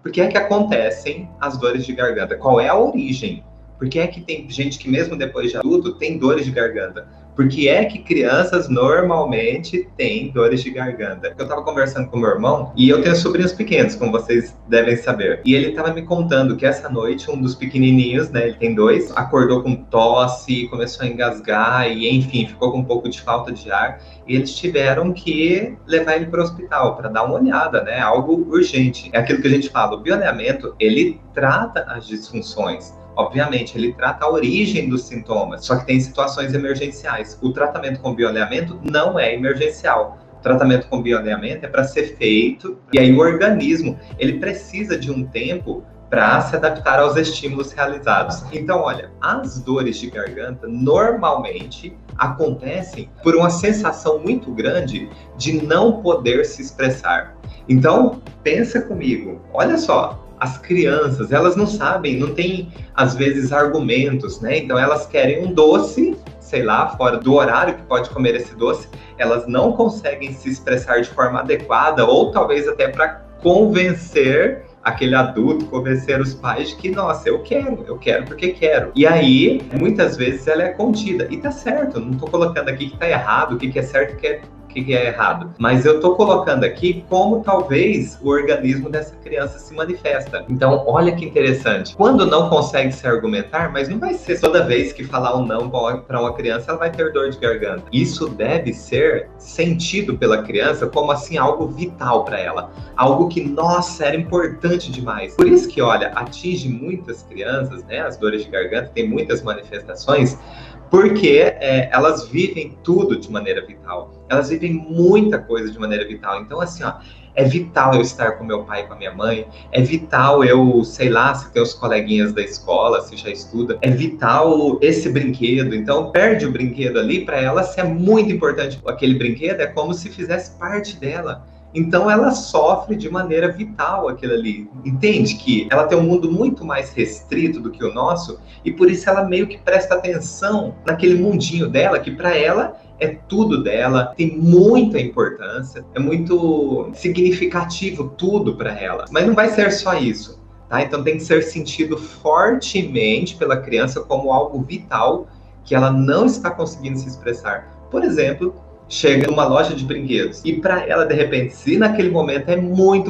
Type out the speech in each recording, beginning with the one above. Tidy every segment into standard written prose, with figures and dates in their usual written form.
Por que é que acontecem as dores de garganta? Qual é a origem? Por que é que tem gente que mesmo depois de adulto tem dores de garganta? Por que é que crianças normalmente têm dores de garganta? Eu estava conversando com meu irmão e eu tenho sobrinhos pequenos, como vocês devem saber. E ele estava me contando que essa noite um dos pequenininhos, né, ele tem 2, acordou com tosse, começou a engasgar e enfim, ficou com um pouco de falta de ar. E eles tiveram que levar ele para o hospital para dar uma olhada, né? Algo urgente. É aquilo que a gente fala, o bioalinhamento, ele trata as disfunções. Obviamente, ele trata a origem dos sintomas, só que tem situações emergenciais. O tratamento com bioalinhamento não é emergencial. O tratamento com bioalinhamento é para ser feito, e aí o organismo, ele precisa de um tempo para se adaptar aos estímulos realizados. Então, olha, as dores de garganta normalmente acontecem por uma sensação muito grande de não poder se expressar. Então, pensa comigo, olha só, as crianças, elas não sabem, não têm, às vezes, argumentos, né? Então, elas querem um doce, sei lá, fora do horário que pode comer esse doce, elas não conseguem se expressar de forma adequada, ou talvez até para convencer aquele adulto, convencer os pais de que, nossa, eu quero porque quero. E aí, muitas vezes ela é contida. E tá certo, não tô colocando aqui que tá errado, o que é certo, o que é errado. Mas eu tô colocando aqui como talvez o organismo dessa criança se manifesta. Então, olha que interessante. Quando não consegue se argumentar, mas não vai ser toda vez que falar um não para uma criança, ela vai ter dor de garganta. Isso deve ser sentido pela criança como assim algo vital para ela. Algo que, nossa, era importante demais. Por isso que, olha, atinge muitas crianças, né? As dores de garganta têm muitas manifestações, porque elas vivem tudo de maneira vital. Elas vivem muita coisa de maneira vital. Então, assim, ó, é vital eu estar com meu pai e com a minha mãe, é vital eu, sei lá, se tem os coleguinhas da escola, se já estuda, é vital esse brinquedo. Então, perde o brinquedo ali, para ela, se é muito importante aquele brinquedo, é como se fizesse parte dela. Então ela sofre de maneira vital aquilo ali. Entende que ela tem um mundo muito mais restrito do que o nosso e por isso ela meio que presta atenção naquele mundinho dela, que para ela é tudo dela, tem muita importância, é muito significativo tudo para ela. Mas não vai ser só isso, tá? Então tem que ser sentido fortemente pela criança como algo vital que ela não está conseguindo se expressar. Por exemplo, chega numa loja de brinquedos e para ela, de repente, se naquele momento é muito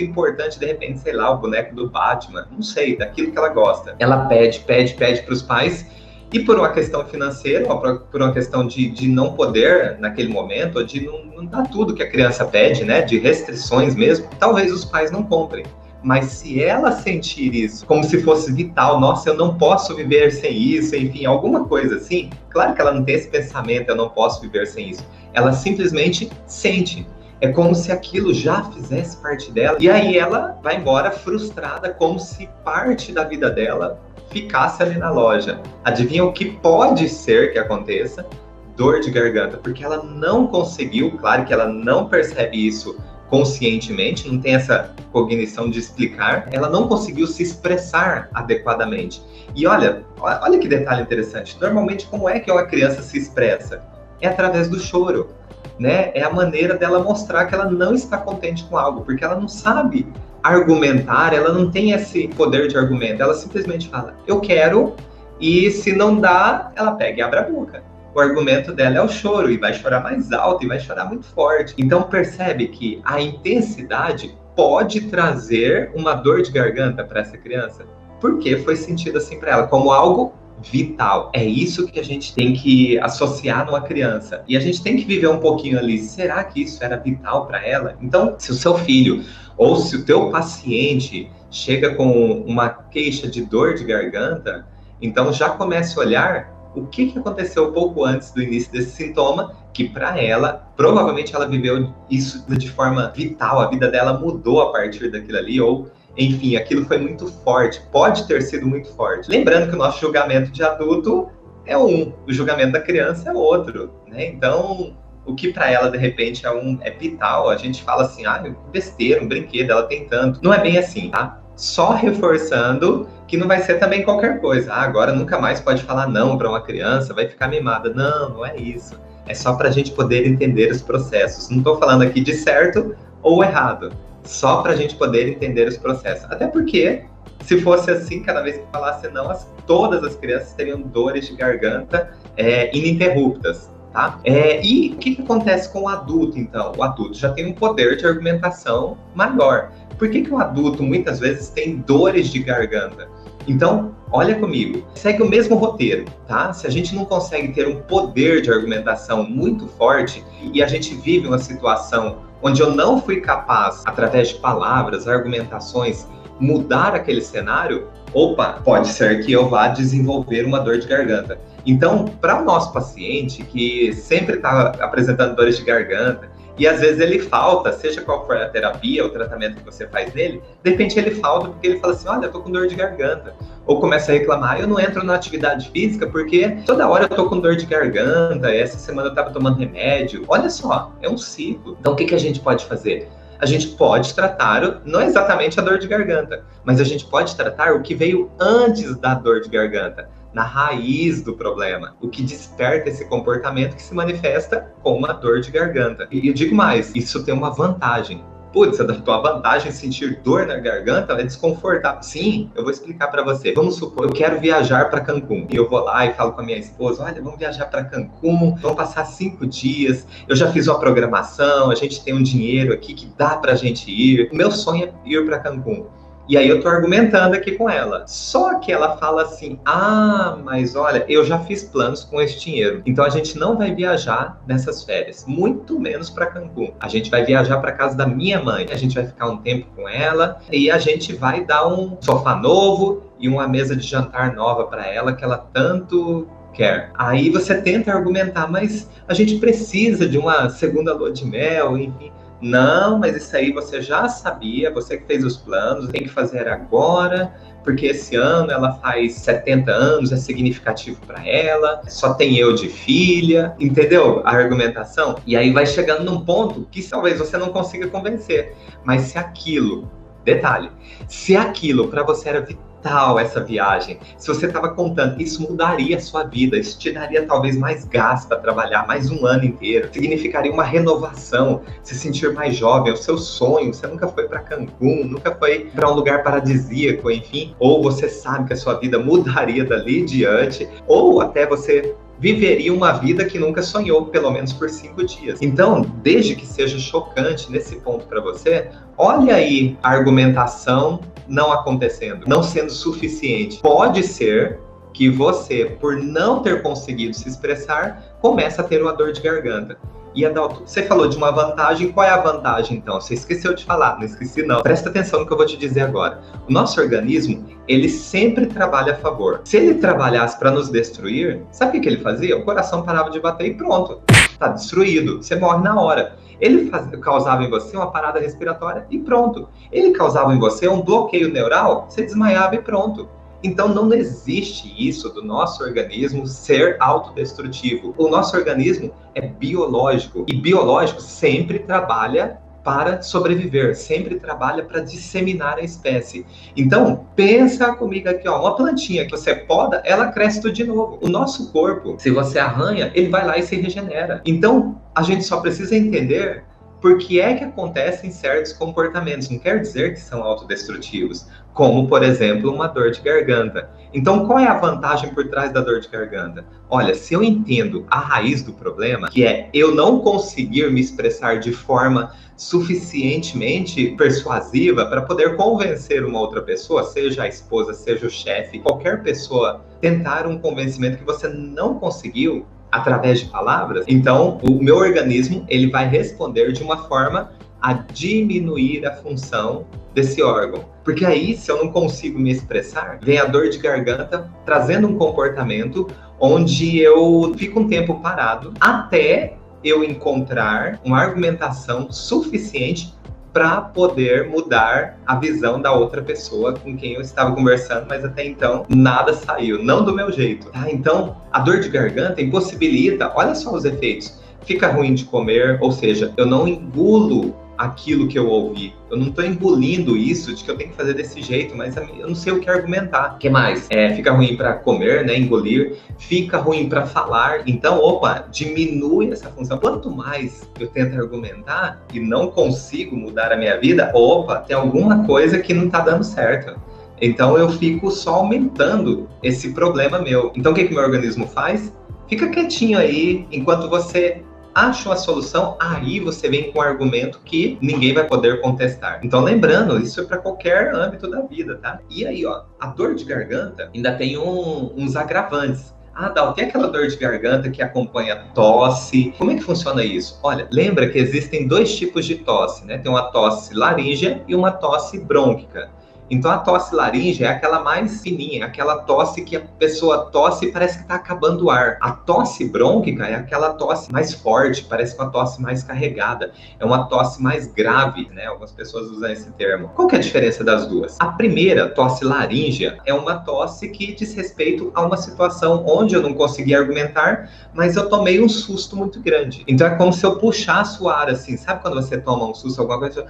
importante, de repente, sei lá, o boneco do Batman, não sei, daquilo que ela gosta, ela pede para os pais e por uma questão financeira, ou por uma questão de não poder naquele momento, ou de não dar tudo que a criança pede, né, de restrições mesmo, talvez os pais não comprem. Mas se ela sentir isso como se fosse vital, nossa, eu não posso viver sem isso, enfim, alguma coisa assim, claro que ela não tem esse pensamento, eu não posso viver sem isso. Ela simplesmente sente. É como se aquilo já fizesse parte dela. E aí ela vai embora frustrada, como se parte da vida dela ficasse ali na loja. Adivinha o que pode ser que aconteça? Dor de garganta, porque ela não conseguiu, claro que ela não percebe isso conscientemente, não tem essa cognição de explicar, ela não conseguiu se expressar adequadamente. E olha que detalhe interessante, normalmente como é que uma criança se expressa? É através do choro, né? É a maneira dela mostrar que ela não está contente com algo, porque ela não sabe argumentar, ela não tem esse poder de argumento, ela simplesmente fala, eu quero, e se não dá, ela pega e abre a boca. O argumento dela é o choro, e vai chorar mais alto, e vai chorar muito forte. Então percebe que a intensidade pode trazer uma dor de garganta para essa criança, porque foi sentido assim para ela, como algo vital. É isso que a gente tem que associar numa criança. E a gente tem que viver um pouquinho ali, será que isso era vital para ela? Então, se o seu filho, ou se o teu paciente chega com uma queixa de dor de garganta, então já comece a olhar o que aconteceu pouco antes do início desse sintoma, que para ela, provavelmente ela viveu isso de forma vital, a vida dela mudou a partir daquilo ali, ou, enfim, aquilo foi muito forte, pode ter sido muito forte. Lembrando que o nosso julgamento de adulto é um, o julgamento da criança é outro, né? Então, o que para ela, de repente, é vital, a gente fala assim, besteira, um brinquedo, ela tem tanto. Não é bem assim, tá? Só reforçando que não vai ser também qualquer coisa. Agora nunca mais pode falar não para uma criança, vai ficar mimada. Não, não é isso. É só para a gente poder entender os processos. Não estou falando aqui de certo ou errado. só para a gente poder entender os processos. Até porque, se fosse assim, cada vez que falasse não, todas as crianças teriam dores de garganta ininterruptas. Tá? E o que acontece com o adulto, então? O adulto já tem um poder de argumentação maior. Por que o adulto, muitas vezes, tem dores de garganta? Então, olha comigo, segue o mesmo roteiro, tá? Se a gente não consegue ter um poder de argumentação muito forte e a gente vive uma situação onde eu não fui capaz, através de palavras, argumentações, mudar aquele cenário, pode ser que eu vá desenvolver uma dor de garganta. Então, para o nosso paciente que sempre está apresentando dores de garganta, e às vezes ele falta, seja qual for a terapia, o tratamento que você faz nele, de repente ele falta porque ele fala assim, olha, eu tô com dor de garganta. Ou começa a reclamar, eu não entro na atividade física porque toda hora eu tô com dor de garganta, essa semana eu tava tomando remédio. Olha só, é um ciclo. Então o que a gente pode fazer? A gente pode tratar, não exatamente a dor de garganta, mas a gente pode tratar o que veio antes da dor de garganta, na raiz do problema, o que desperta esse comportamento que se manifesta com uma dor de garganta. E eu digo mais, isso tem uma vantagem. Putz, a tua vantagem sentir dor na garganta é desconfortável. Sim, eu vou explicar para você. Vamos supor, eu quero viajar para Cancún. E eu vou lá e falo com a minha esposa, olha, vamos viajar para Cancún, vamos passar 5 dias. Eu já fiz uma programação, a gente tem um dinheiro aqui que dá pra gente ir. O meu sonho é ir para Cancún. E aí eu tô argumentando aqui com ela. Só que ela fala assim, mas olha, eu já fiz planos com esse dinheiro. Então a gente não vai viajar nessas férias, muito menos para Cancún. A gente vai viajar para casa da minha mãe. A gente vai ficar um tempo com ela e a gente vai dar um sofá novo e uma mesa de jantar nova para ela que ela tanto quer. Aí você tenta argumentar, mas a gente precisa de uma segunda lua de mel, enfim. Não, mas isso aí você já sabia, você que fez os planos, tem que fazer agora, porque esse ano ela faz 70 anos, é significativo para ela, só tem eu de filha, entendeu a argumentação? E aí vai chegando num ponto que talvez você não consiga convencer, mas se aquilo, detalhe, se aquilo para você era vital, essa viagem, se você estava contando, isso mudaria a sua vida, isso te daria talvez mais gás para trabalhar mais um ano inteiro, significaria uma renovação, se sentir mais jovem, é o seu sonho, você nunca foi para Cancún, nunca foi para um lugar paradisíaco, enfim, ou você sabe que a sua vida mudaria dali em diante, ou até você viveria uma vida que nunca sonhou, pelo menos por 5 dias. Então, desde que seja chocante nesse ponto para você, olha aí a argumentação não acontecendo, não sendo suficiente. Pode ser que você, por não ter conseguido se expressar, comece a ter uma dor de garganta. E Adalto, você falou de uma vantagem, qual é a vantagem então? Você esqueceu de falar, não esqueci não. Presta atenção no que eu vou te dizer agora. O nosso organismo, ele sempre trabalha a favor. Se ele trabalhasse para nos destruir, sabe o que ele fazia? O coração parava de bater e pronto, tá destruído, você morre na hora. Ele causava em você uma parada respiratória e pronto. Ele causava em você um bloqueio neural, você desmaiava e pronto. Então não existe isso do nosso organismo ser autodestrutivo. O nosso organismo é biológico e biológico sempre trabalha para sobreviver, sempre trabalha para disseminar a espécie. Então, pensa comigo aqui, uma plantinha que você poda, ela cresce tudo de novo. O nosso corpo, se você arranha, ele vai lá e se regenera. Então, a gente só precisa entender por que é que acontecem certos comportamentos. Não quer dizer que são autodestrutivos, como, por exemplo, uma dor de garganta. Então, qual é a vantagem por trás da dor de garganta? Olha, se eu entendo a raiz do problema, que é eu não conseguir me expressar de forma suficientemente persuasiva para poder convencer uma outra pessoa, seja a esposa, seja o chefe, qualquer pessoa, tentar um convencimento que você não conseguiu através de palavras, então o meu organismo ele vai responder de uma forma a diminuir a função desse órgão. Porque aí, se eu não consigo me expressar, vem a dor de garganta trazendo um comportamento onde eu fico um tempo parado até eu encontrar uma argumentação suficiente para poder mudar a visão da outra pessoa com quem eu estava conversando, mas até então nada saiu, não do meu jeito. Tá? Então, a dor de garganta impossibilita, olha só os efeitos, fica ruim de comer, ou seja, eu não engulo aquilo que eu ouvi. Eu não estou engolindo isso de que eu tenho que fazer desse jeito, mas eu não sei o que argumentar. O que mais? Fica ruim para comer, né? Engolir. Fica ruim para falar. Então, opa, diminui essa função. Quanto mais eu tento argumentar e não consigo mudar a minha vida, opa, tem alguma coisa que não está dando certo. Então, eu fico só aumentando esse problema meu. Então, o que meu organismo faz? Fica quietinho aí, enquanto você acha uma solução, aí você vem com um argumento que ninguém vai poder contestar. Então, lembrando, isso é para qualquer âmbito da vida, tá? E aí, ó, a dor de garganta ainda tem uns agravantes. Ah, Dal, tem aquela dor de garganta que acompanha tosse. Como é que funciona isso? Olha, lembra que existem dois tipos de tosse, né? Tem uma tosse laríngea e uma tosse brônquica. Então, a tosse laríngea é aquela mais fininha, aquela tosse que a pessoa tosse e parece que está acabando o ar. A tosse brônquica é aquela tosse mais forte, parece uma tosse mais carregada. É uma tosse mais grave, né? Algumas pessoas usam esse termo. Qual que é a diferença das duas? A primeira, tosse laríngea, é uma tosse que diz respeito a uma situação onde eu não consegui argumentar, mas eu tomei um susto muito grande. Então, é como se eu puxasse o ar, assim. Sabe quando você toma um susto, alguma coisa?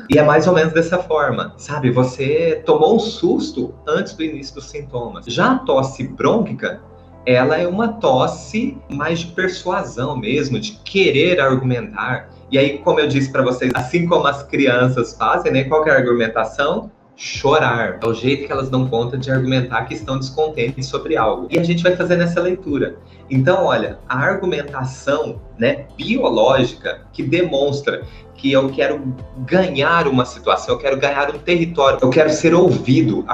E é mais ou menos dessa forma, sabe? Você tomou um susto antes do início dos sintomas. Já a tosse brônquica, ela é uma tosse mais de persuasão mesmo, de querer argumentar. E aí, como eu disse para vocês, assim como as crianças fazem, né? Qual que é a argumentação? Chorar. É o jeito que elas dão conta de argumentar que estão descontentes sobre algo. E a gente vai fazer nessa leitura. Então, olha, a argumentação, né, biológica que demonstra que eu quero ganhar uma situação, eu quero ganhar um território, eu quero ser ouvido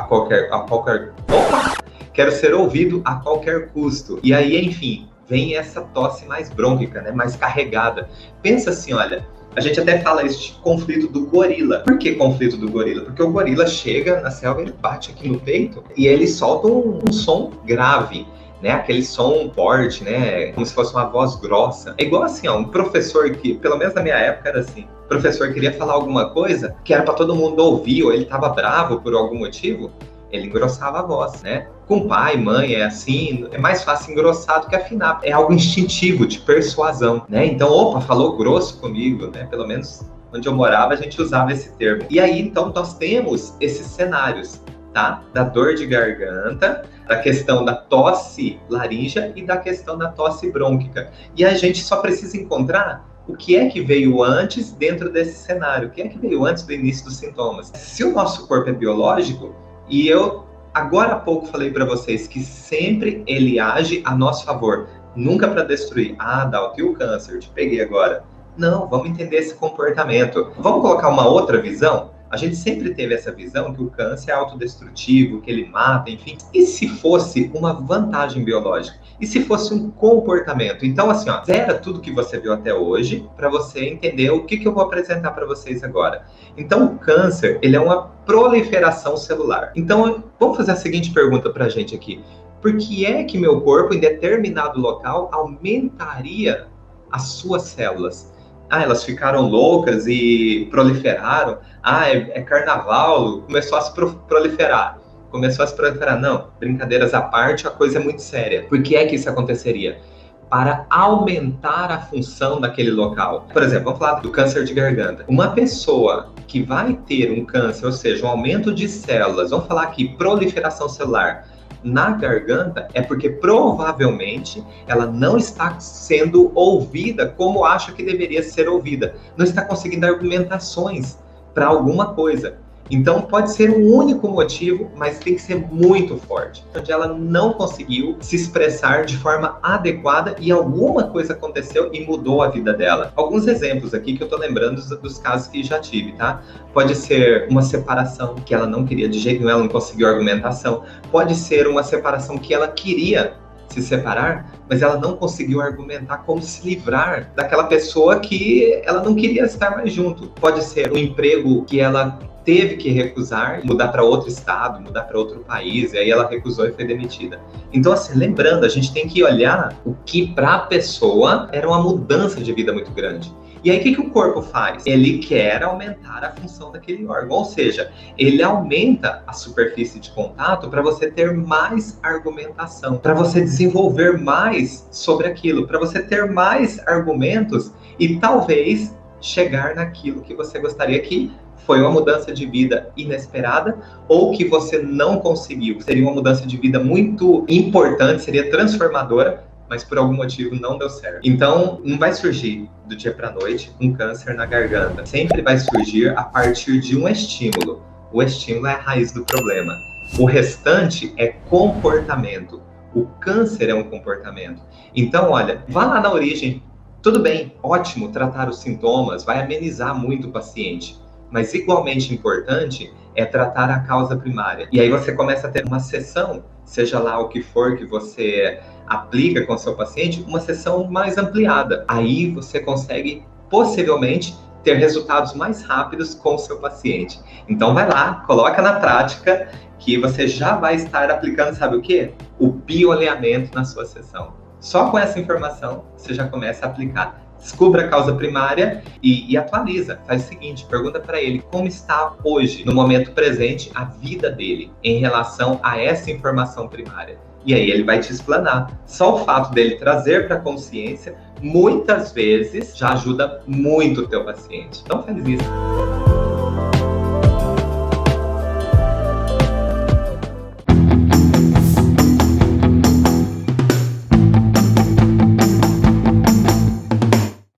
quero ser ouvido a qualquer custo. E aí, enfim, vem essa tosse mais brônquica, né, mais carregada. Pensa assim, olha, a gente até fala isso de conflito do gorila. Por que conflito do gorila? Porque o gorila chega na selva, ele bate aqui no peito e ele solta um som grave, né? Aquele som forte, né? Como se fosse uma voz grossa. É igual assim, ó, um professor que, pelo menos na minha época era assim, o professor queria falar alguma coisa que era para todo mundo ouvir, ou ele estava bravo por algum motivo, ele engrossava a voz, né? Com pai, mãe, é assim, é mais fácil engrossar do que afinar. É algo instintivo, de persuasão, né? Então, opa, falou grosso comigo, né? Pelo menos onde eu morava, a gente usava esse termo. E aí, então, nós temos esses cenários, tá? Da dor de garganta, da questão da tosse laríngea e da questão da tosse brônquica. E a gente só precisa encontrar o que é que veio antes dentro desse cenário, o que é que veio antes do início dos sintomas. Se o nosso corpo é biológico, e eu agora há pouco falei para vocês que sempre ele age a nosso favor, nunca para destruir. Ah, Dalton, e o câncer? Te peguei agora. Não, vamos entender esse comportamento. Vamos colocar uma outra visão? A gente sempre teve essa visão que o câncer é autodestrutivo, que ele mata, enfim. E se fosse uma vantagem biológica? E se fosse um comportamento? Então, assim, ó, zera tudo que você viu até hoje para você entender o que eu vou apresentar para vocês agora. Então, o câncer, ele é uma proliferação celular. Então, vamos fazer a seguinte pergunta para a gente aqui. Por que é que meu corpo, em determinado local, aumentaria as suas células? Ah, elas ficaram loucas e proliferaram. Ah, é carnaval, começou a se proliferar. Começou a se proliferar. Não, brincadeiras à parte, a coisa é muito séria. Por que é que isso aconteceria? Para aumentar a função daquele local. Por exemplo, vamos falar do câncer de garganta. Uma pessoa que vai ter um câncer, ou seja, um aumento de células, vamos falar aqui, proliferação celular, na garganta, é porque provavelmente ela não está sendo ouvida como acha que deveria ser ouvida. Não está conseguindo argumentações para alguma coisa. Então pode ser um único motivo, mas tem que ser muito forte. Onde ela não conseguiu se expressar de forma adequada e alguma coisa aconteceu e mudou a vida dela. Alguns exemplos aqui que eu tô lembrando dos casos que já tive, tá? Pode ser uma separação que ela não queria de jeito nenhum, ela não conseguiu argumentação. Pode ser uma separação que ela queria se separar, mas ela não conseguiu argumentar como se livrar daquela pessoa que ela não queria estar mais junto. Pode ser um emprego que ela teve que recusar, mudar para outro estado, mudar para outro país, e aí ela recusou e foi demitida. Então, assim, lembrando, a gente tem que olhar o que para a pessoa era uma mudança de vida muito grande. E aí, o que o corpo faz? Ele quer aumentar a função daquele órgão, ou seja, ele aumenta a superfície de contato para você ter mais argumentação, para você desenvolver mais sobre aquilo, para você ter mais argumentos e talvez chegar naquilo que você gostaria, que foi uma mudança de vida inesperada ou que você não conseguiu. Seria uma mudança de vida muito importante, seria transformadora, mas por algum motivo não deu certo. Então, não vai surgir do dia para a noite um câncer na garganta. Sempre vai surgir a partir de um estímulo. O estímulo é a raiz do problema. O restante é comportamento. O câncer é um comportamento. Então, olha, vá lá na origem. Tudo bem, ótimo tratar os sintomas, vai amenizar muito o paciente. Mas igualmente importante é tratar a causa primária. E aí você começa a ter uma sessão, seja lá o que for que você aplica com o seu paciente, uma sessão mais ampliada. Aí você consegue, possivelmente, ter resultados mais rápidos com o seu paciente. Então vai lá, coloca na prática, que você já vai estar aplicando, sabe o quê? O bioalinhamento na sua sessão. Só com essa informação, você já começa a aplicar. Descubra a causa primária e atualiza. Faz o seguinte, pergunta para ele como está hoje, no momento presente, a vida dele em relação a essa informação primária. E aí ele vai te explanar. Só o fato dele trazer para a consciência, muitas vezes, já ajuda muito o teu paciente. Então faz isso.